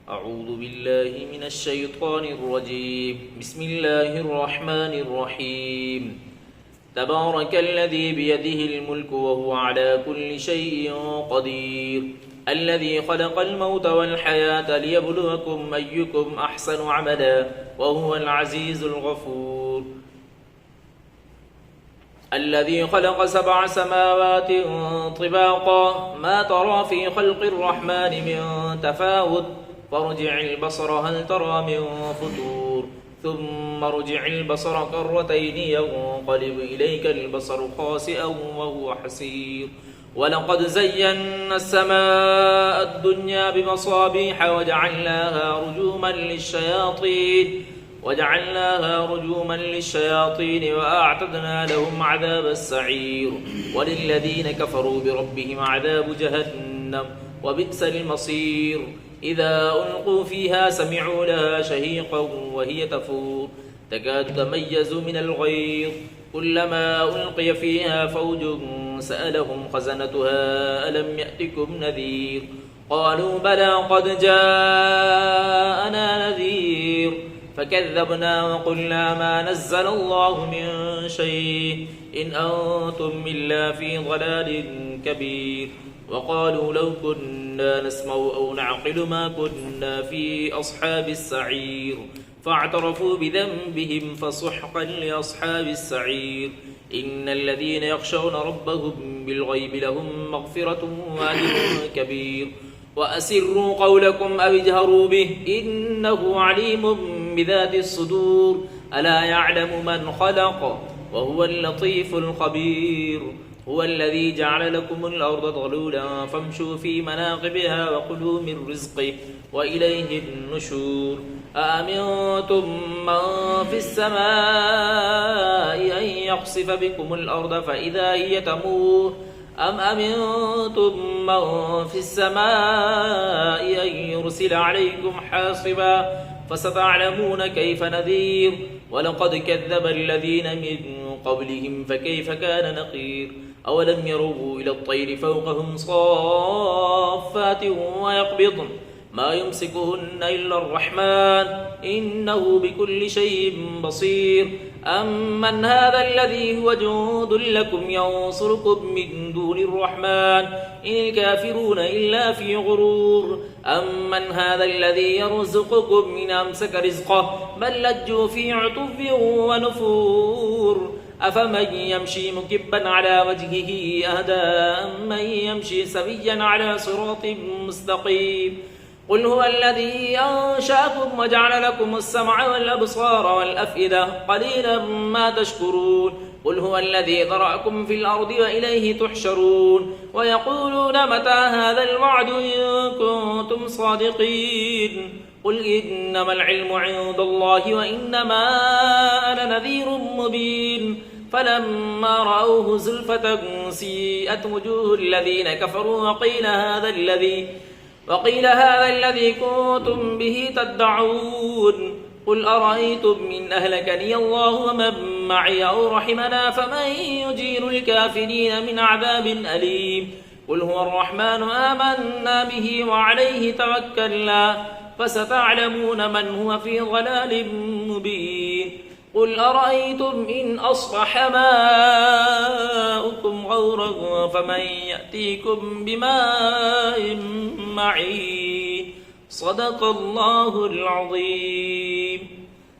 أعوذ بالله من الشيطان الرجيم. بسم الله الرحمن الرحيم. تبارك الذي بيده الملك وهو على كل شيء قدير، الذي خلق الموت والحياة ليبلوكم أيكم أحسن عملا وهو العزيز الغفور. الذي خلق 7 سماوات طباقا ما ترى في خلق الرحمن من تفاوت فارجع البصر هل ترى من فتور ثم ارجع البصر كرتين ينقلب إليك البصر خاسئا وهو حسير. ولقد زينا السماء الدنيا بمصابيح وجعلناها رجوما للشياطين وأعتدنا لهم عذاب السعير. وللذين كفروا بربهم عذاب جهنم وبئس المصير. إذا ألقوا فيها سمعوا لها شهيقا وهي تفور تكاد تميز من الغيظ كلما ألقي فيها فوج سألهم خزنتها ألم يأتكم نذير قالوا بلى قد جاءنا نذير فكذبنا وقلنا ما نزل الله من شيء إن أنتم إلا في ضلال كبير. وقالوا لو كنا نسمع أو نعقل ما كنا في أصحاب السعير فاعترفوا بذنبهم فسحقا لأصحاب السعير. إن الذين يخشون ربهم بالغيب لهم مغفرة وأجر كبير. وأسروا قولكم أو اجهروا به إنه عليم بذات الصدور ألا يعلم من خلق وهو اللطيف الخبير. هو الذي جعل لكم الأرض ذلولا فامشوا في مناقبها وكلوا من رزقه وإليه النشور. أأمنتم من في السماء أن يخسف بكم الأرض فإذا هي تمور أم أمنتم من في السماء أن يرسل عليكم حاصبا فستعلمون كيف نذير. ولقد كذب الذين من قبلهم فكيف كان نقير. أولم يروا إلى الطير فوقهم صافات ويقبضن ما يمسكهن إلا الرحمن إنه بكل شيء بصير. أمن هذا الذي هو جند لكم ينصركم من دون الرحمن إن الكافرون إلا في غرور. أمن هذا الذي يرزقكم إن أمسك رزقه بل لجوا في عتو ونفور. أفمن يمشي مكبا على وجهه أهدى أمن يمشي سويا على صراط مستقيم. قل هو الذي أنشأكم وجعل لكم السمع والأبصار والأفئدة قليلا ما تشكرون. قل هو الذي ذرأكم في الأرض وإليه تحشرون. ويقولون متى هذا الوعد إن كنتم صادقين. قل إنما العلم عند الله وإنما أنا نذير مبين. فلما رأوه زلفة سيئت وجوه الذين كفروا وقيل هذا الذي كنتم به تدعون. قل أرأيتم إن أهلكني الله ومن معي أو رحمنا فمن يجير الكافرين من عذاب أليم. قل هو الرحمن آمنا به وعليه توكلنا فستعلمون من هو في ضلال مبين. قل أرأيتم إن أصبح ماؤكم غورا فمن يأتيكم بماء معين. صدق الله العظيم.